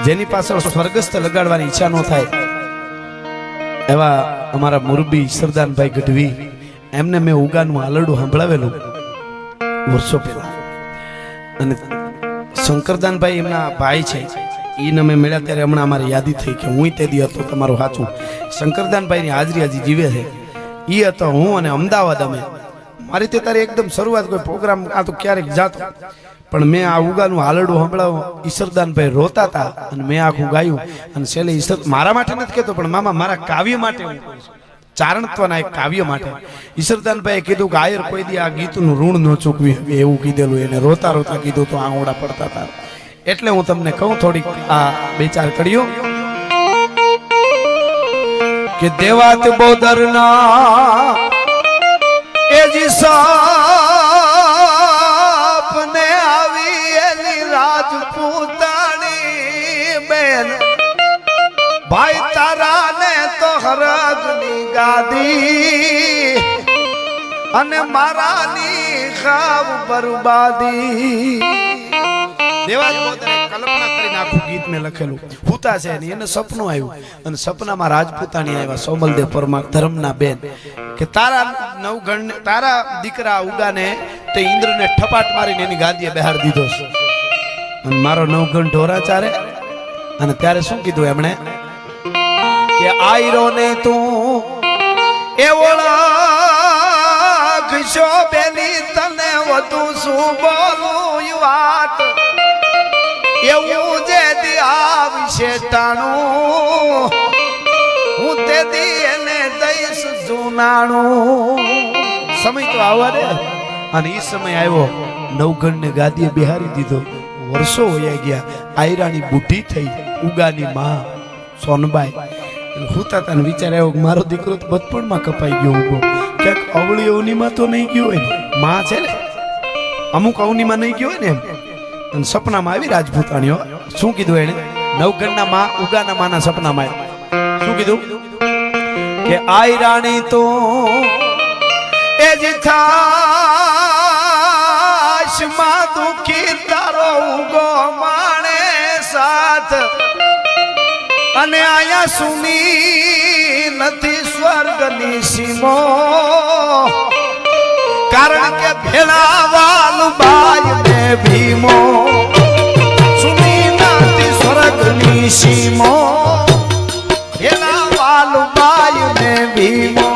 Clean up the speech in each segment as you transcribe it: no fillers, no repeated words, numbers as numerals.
જેની પાછળ સ્વર્ગસ્થ લગાડવાની ઈચ્છા ન થાય એવા અમારા મુરબી સરદારભાઈ ગઢવી એમને મેં ઉગાનું આલરડું સાંભળાવેલું વર્ષો પહેલા. અને શંકરદાનભાઈ એમના ભાઈ છે, એને અમે મળ્યા ત્યારે હમણાં અમારી યાદી થઈ કે હું તે દી હતો તમારું સાચું. શંકરદાનભાઈની હાજરી હજી જીવે છે. એ હતો હું અને અમદાવાદ અમે મારી તે તારી એકદમ શરૂઆત કોઈ પ્રોગ્રામ આ તો ક્યારેક જાતો પણ મેં આ ઉગાનું હાલરડું સંભળાવું. ઈશ્વરદાનભાઈ રોતા હતા અને મેં આખું ગાયું. અને છેલ્લે ઈશ્વર મારા માટે નથી કહેતો પણ મામા મારા કાવ્ય માટે હું કહું છું, ચારણત્વના એક કાવ્ય માટે. ઈશ્વરદાનભાઈએ કીધું કે આયર કોઈ દી આ ગીતનું ઋણ ન ચૂકવી શકે એવું કીધેલું. એને રોતા રોતા કીધું તો આંગોડા પડતા હતા. એટલે હું તમને કહું થોડીક આ બે ચાર કડીઓ કે દેવાત બોદરના એ જી સાપને આવી એની રાજપૂતાણી બેન ભાઈ તારા ને તો હરગની ગાદી અને મારાની ખાવ બરબાદી. દેવાજ બોદરે કલ્પના કરીને આખું ગીત મેં લખેલું. ભૂતા છે ને એને સપનું આવ્યું અને સપનામાં રાજપૂતાણી આવ્યા સોમલદેવ પરમાર ધર્મના બેન કે તારા નવગણ તારા દીકરા ઉગાને તે ઇન્દ્રને ઠપાટ મારીને એની ગાદીએ બેહાર દીધો છે અને મારો નવગણ ઢોરાચારે. અને ત્યારે શું કીધું એમણે કે આયરો ને તું એવોળા ઘસો બેની તને વધુ શું બોલું વાત એવું જે દી આવશે ટાણું હું તે દી એને દઈશ જૂનાણું. સમય તો આવવા દે. અને એ સમય આવ્યો. નવગણને ગાદીએ બિહારી દીધો. વર્ષો વયા ગયા. આયરાની બુઢી થઈ. ઉગાની માં સોનબાઈ હુતા તને વિચાર આવ્યો કે મારો દીકરો તો બચપણમાં કપાઈ ગયો ઉગો. ક્યાંક અવળી અવનીમાં તો નહીં ગયો હોય ને. માં છે ને અમુક અવનીમાં નહીં ગયો હોય ને એમ. અને સપનામાં આવી રાજપૂતાણીઓ. શું કીધું એને? નવગણના માં ઉગાના માના સપનામાં શું કીધું કે આયરાણી તો એ જ થાશમાં દુખી તારો ઉગો માણે સાથ અને આયા સુની નથી સ્વર્ગની સીમો કારણ કે ભેળા વાલુ બાય ને ભીમો સુની નથી સ્વર્ગની સીમો ભેળા વાલુ બાય ને ભીમો.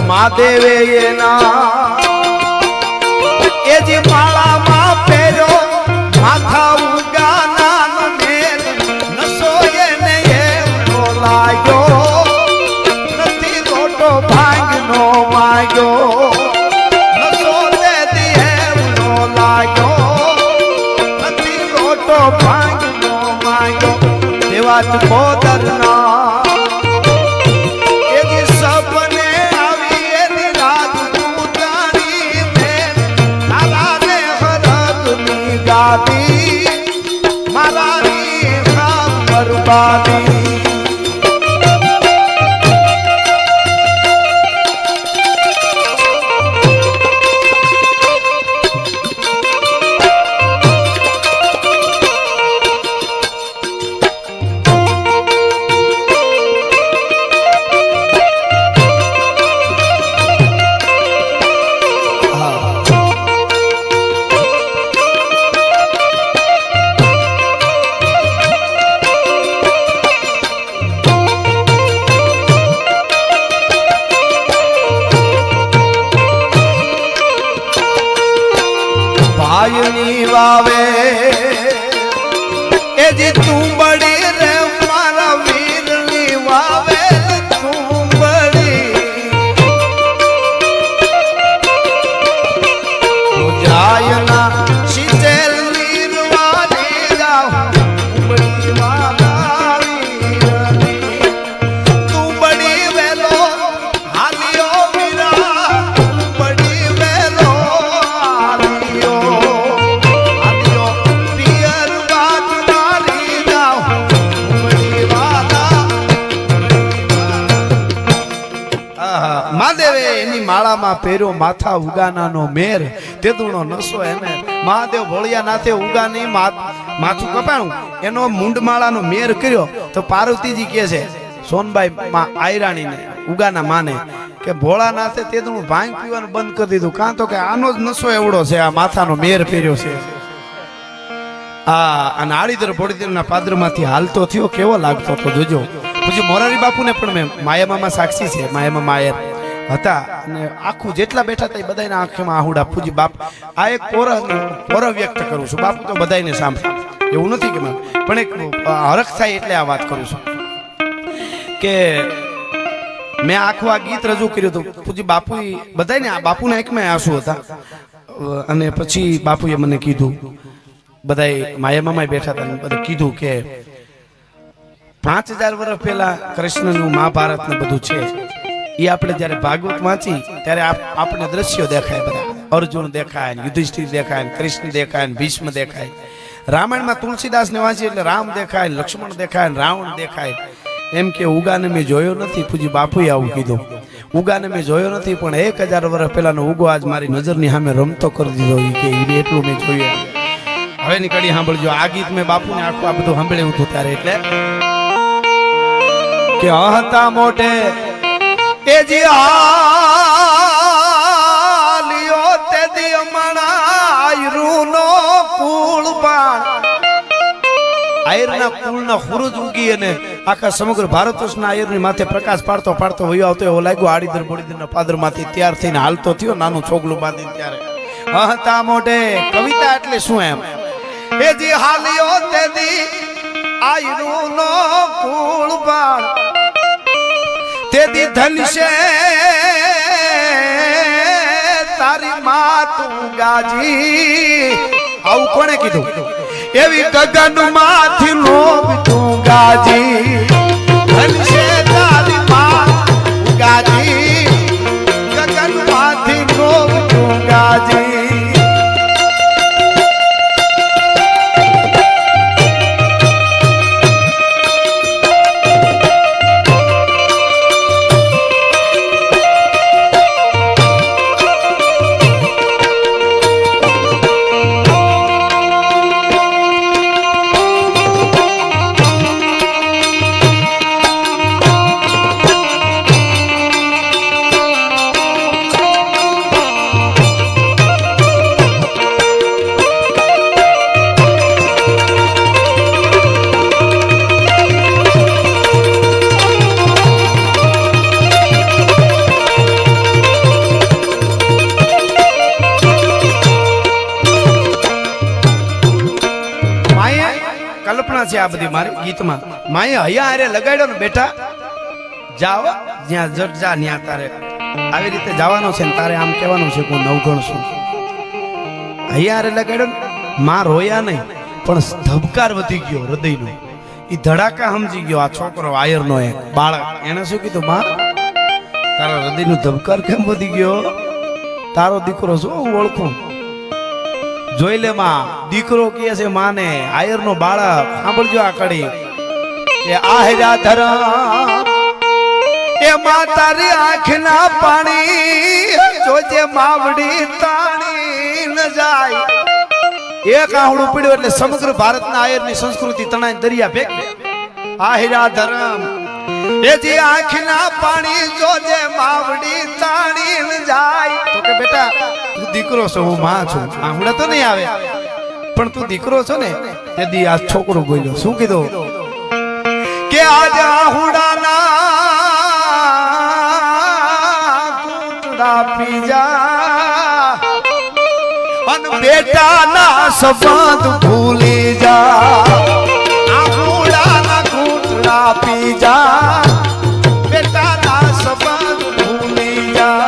મહાદેવે એના એ જે માળામાં પહેર્યો માથા ઉગાના મેલ નસો એને એમનો લાગ્યો નથી રોટો ભાંગનો માગ્યો નસો તે દી એમનો લાગ્યો નથી રોટો ભાંગનો માગ્યો. દેવાત બોદરના મારાની ખામ બરબાદી. આયની વાવે એ જી તું બડી રે મારા વીરની વાવે તું બડી જાયના શીતલ વીરવાલી જાઉં બડી વાલા વીરની તું બડી વેલો હાલિયો વીરા બડી વેલો હાલિયો હાલિયો પિયર વાત મારી જાઉં બડી વાલા મહાદેવે એની માળામાં પહેર્યો માથા ઉગાનાનો મેર તેદુનો નસો એને મહાદેવ ભોળિયાનાથે ઉગાની માથું કપાણું એનો મુંડમાળાનો મેર કર્યો તો પાર્વતીજી કહે છે સોનબાઈ આયરાણીને ઉગાના માને કે ભોળાનાથે તેદુનું ભાંગ પીવાનું બંધ કરી દીધું કાં તો કે આનો જ નસો એવડો છે આ માથાનો મેર પહેર્યો છે અને આડીદર ભોળીદરના પાદરમાંથી હાલતો થયો કેવો લાગતો તો જોજો પછી મોરારી બાપુને પણ મેં માયામામાં સાક્ષી છે માયામાં માયર હતા અને આખું જેટલા બેઠા હતા એ બધાના આંખમાં આહુડા પૂજી બાપ આ એક પોર વ્યક્ત કરું છું બાપુ તો બધાને સાંભળે એવું નથી કે પણ એક હરખ થાય એટલે આ વાત કરું છું કે મેં આખું આ ગીત રજૂ કર્યું હતું પૂજી બાપુ બધાને બાપુના આંખમાં આંસુ હતા અને પછી બાપુએ મને કીધું બધાય માયામામાં બેઠા હતા બધા કીધું કે 5000 વર્ષ પહેલા કૃષ્ણનું મહાભારત ને બધું છે એ આપણે જ્યારે ભાગવત વાંચી ત્યારે આપણે દ્રશ્યો દેખાય બધા અર્જુન દેખાય યુધિષ્ઠિર દેખાય કૃષ્ણ દેખાય ભીષ્મ દેખાય રામાયણમાં તુલસીદાસ ને વાંચી એટલે રામ દેખાય લક્ષ્મણ દેખાય રાવણ દેખાય એમ કે ઉગાને મેં જોયો નથી પૂજી બાપુએ આવું કીધું ઉગાને મેં જોયો નથી પણ 1000 વર્ષ પહેલાનો ઉગો આજ મારી નજરની સામે રમતો કરી દીધો કે એટલું મેં જોયું હવે ની કડી સાંભળજો આ ગીત મેં બાપુને આખું આ બધું સાંભળ્યું હતું ત્યારે એટલે કે હતા મોટે એ જી આલિયો તે દિયમણા આયરુનો કુળ બાણ આયરના કુળના ખુરુજ ઉગી અને આખા સમગ્ર ભારત વર્ષના આયરની માથે પ્રકાશ પાડતો પાડતો વયો આવતો એવો લાગ્યો આડીદર બોડીદરના પાદરમાંથી તૈયાર થઈને હાલતો થયો નાનું છોગલું બાંધીને ત્યારે હતા મોટે કવિતા એટલે શું એમ એ જી હાલિયો તે દી આયરુનો કુળ બાણ તેદી ધનશે તારી માતું ગાજી આવું કોણે કીધું એવી ગગન માંથી લોભ તું ગાજી ધનશે તારી માતું ગાજી ગગન માંથી લોભ તું ગાજી કલ્પના છે આ બધી મારી ગીતમાં માએ હૈયા હારે લગાડ્યો ને બેટા જાવ જ્યાં જટ જા ન્યા તારે આવી રીતે જવાનો છે ને તારે આમ કહેવાનું છે હું નવગણ છું હૈયા હારે લગાડ્યો ને માં રોયા નહીં પણ ધબકાર વધી ગયો હૃદયનો એ ધડાકા સમજી ગયો આ છોકરો આયરનો એક બાળક એને શું કીધું માં તારા હૃદયનો ધબકાર કેમ વધી ગયો તારો દીકરો શું ઓળખું જોઈ લે માં દીકરો કહે છે માને આયરનો બાળક સાંભળજો આ કડી એ આહરા ધરા એ માં તારી આંખના પાણી જોજે માવડી તાણી ન જાય એક આહડું પડ્યું એટલે સમગ્ર ભારતના આયરની સંસ્કૃતિ તણાઈ દરિયા ભેગી આહરા ધરમ એ જે આંખના પાણી જોજે માવડી તાણી ન જાય તો કે બેટા તું દીકરો છો હું માં છું આહુડા તો નહીં આવે પણ તું દીકરો છો ને તેથી આ છોકરો બોલ્યો શું કીધું કે આજ આહુડાના કૂટડા પીજા અન બેટાના સંબંધ ભૂલી જા આહુડાના ઘૂંટડા પી જા બેટાના સંબંધ ભૂલી જા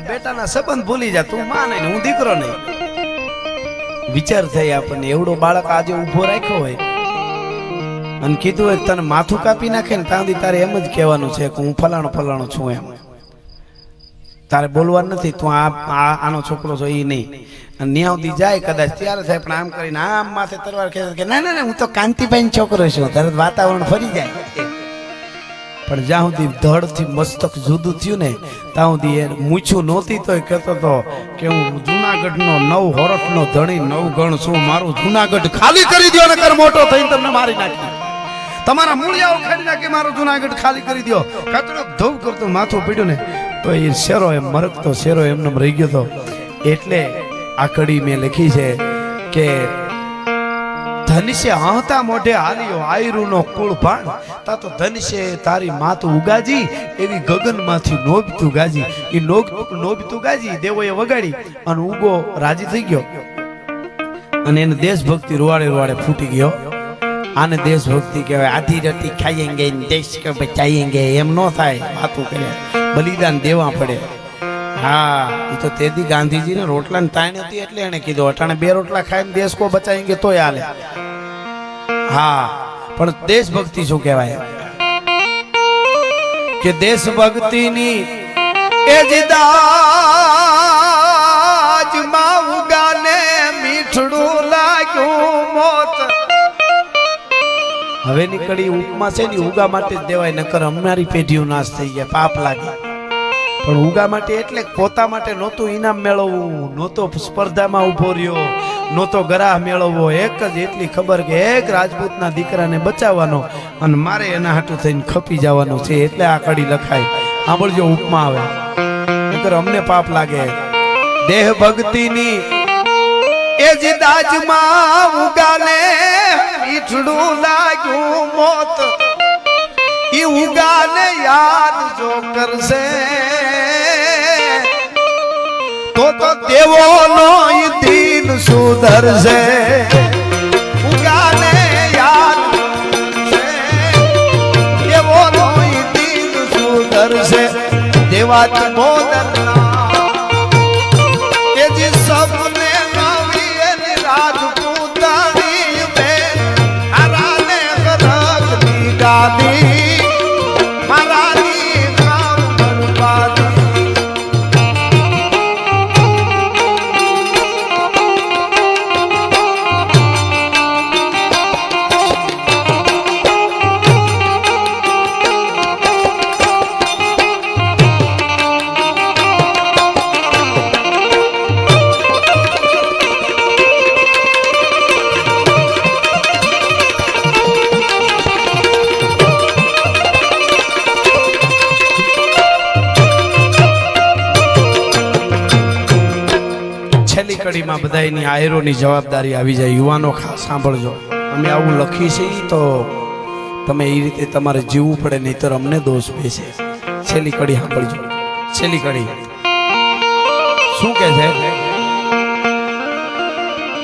બેટાના સંબંધ ભૂલી જા તું માં નહીં હું દીકરો નહીં વિચાર થઈ આપણને એવડો બાળક આજે ઉભો રાખ્યો હોય અને કીધું હોય તને માથું કાપી નાખે ને ત્યાં તારે એમ જ કહેવાનું છે કે હું ફલાણો ફલાણો છું એમ તારે બોલવાનું નથી તું આનો છોકરો છો એ નહીં અને ન્યાવથી જાય કદાચ ત્યારે થાય પણ આમ કરીને આમ માથે તરવાર કહે કે ના ના ના હું તો કાંતિભાઈ છોકરો છું તરત વાતાવરણ ફરી જાય પણ જ્યાં સુધી ધડથી મસ્તક જુદું થયું ને ત્યાં સુધી એ મૂછું નહોતી તોય કહેતો હતો કે હું જુનાગઢનો 9 હોરઠનો ધણી 9 ગણ છું મારું જુનાગઢ ખાલી કરી દો નકર મોટો થઈને તમને મારી નાખી તમારા મૂળિયાઓ ખાલી નાખી મારું જુનાગઢ ખાલી કરી દો કતરો ધોવ કરતો માથું પીડ્યું ને તો એ શેરો એમ મરકતો શેરો એમને રહી ગયો હતો એટલે આ કડી મેં લખી છે કે ધનશે હાંતા મોઢે હાલ્યો આયરુનો કુળ ભાણ તા તો ધનશે તારી માત ઉગાજી એવી ગગનમાંથી નોબતું ગાજી એ નોબતું ગાજી દેવોએ વગાડી અને ઉગો રાજી થઈ ગયો અને એને દેશભક્તિ રૂવાડે રૂવાડે ફૂટી ગયો આને દેશભક્તિ કહેવાય આધી રતી ખાયેંગે દેશ કે બચાયેંગે એમ ન થાય વાતું કરે બલિદાન દેવા પડે હા એ તો તેદી ગાંધીજીને રોટલાની તાણ હતી એટલે એને કીધું અટાણે 2 રોટલા ખાઈને દેશ કો બચાયેંગે તોય હાલે હા પણ દેશભક્તિ શું કહેવાય કે દેશભક્તિની એ જીદાજ માં ઉગાને મીઠડું લાગ્યું મોત હવે નીકળી ઉપમા છે ને ઉગા માટે જ દેવાય નકર અમારી પેઢીઓ નાશ થઈ ગયા પાપ લાગે પણ ઉગા માટે એટલે પોતા માટે નહોતું ઇનામ મેળવવું નહોતો સ્પર્ધામાં ઉભો રહ્યો નહોતો ગરાહ મેળવવો એક જ એટલી ખબર કે એક રાજપૂતના દીકરાને બચાવવાનો અને મારે એના હાટું થઈને ખપી જવાનું છે એટલે આ કડી લખાય સાંભળજો ઉપમા આવે નકર અમને પાપ લાગે દેહ ભક્તિની એ જીદાજમાં ઉગાને મીઠડું લાગ્યું મોત ઈ ઉગાને યાદ જો કરશે તો દેવો નો દિન સુધરશે ઉગાને યાદ છે દેવો નો દિન સુધરશે દેવાત મોદના એ જે સપને નવી એની રાજપૂતાણી બે આરાને કરકની ગાદી કડીમાં બધાની આયરોની જવાબદારી આવી જાય યુવાનો ખાસ સાંભળજો અમે આવું લખી છે તો તમે એ રીતે તમારે જીવવું પડે નહીતર અમને દોષ બેસે છેલ્લી કડી સાંભળજો છેલ્લી કડી શું કે છે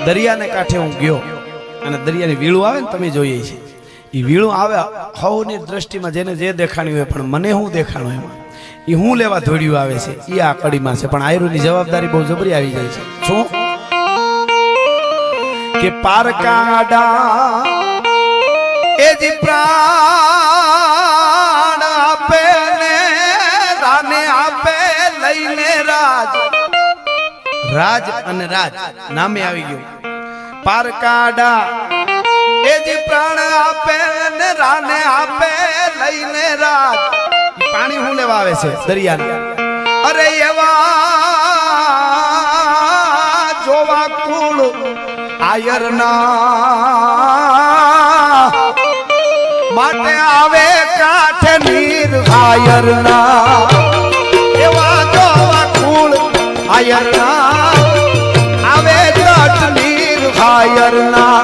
દરિયાને કાંઠે હું ગયો અને દરિયાની વીળું આવે ને તમે જોઈએ છે એ વીળું આવે હવની દ્રષ્ટિમાં જેને જે દેખાણ્યું હોય પણ મને શું દેખાણું એમાં એ હું લેવા ધોડ્યું આવે છે એ આ કડીમાં છે પણ આયરોની જવાબદારી બહુ જબરી આવી જાય છે શું કે પારકાડા એ જી પ્રાણ આપે ને રાને આપે રાજ અને રાજ નામે આવી ગયું પારકાડા એ જે પ્રાણ આપે ને રાને આપે લઈને રાજ પાણી હું લેવા આવે છે દરિયાને અરે એવા જોવા કુળ આયરના માટે આવે કાઠે નીર આયરના એવા જોવા કુળ આયરના આવે કાઠ નીર આયરના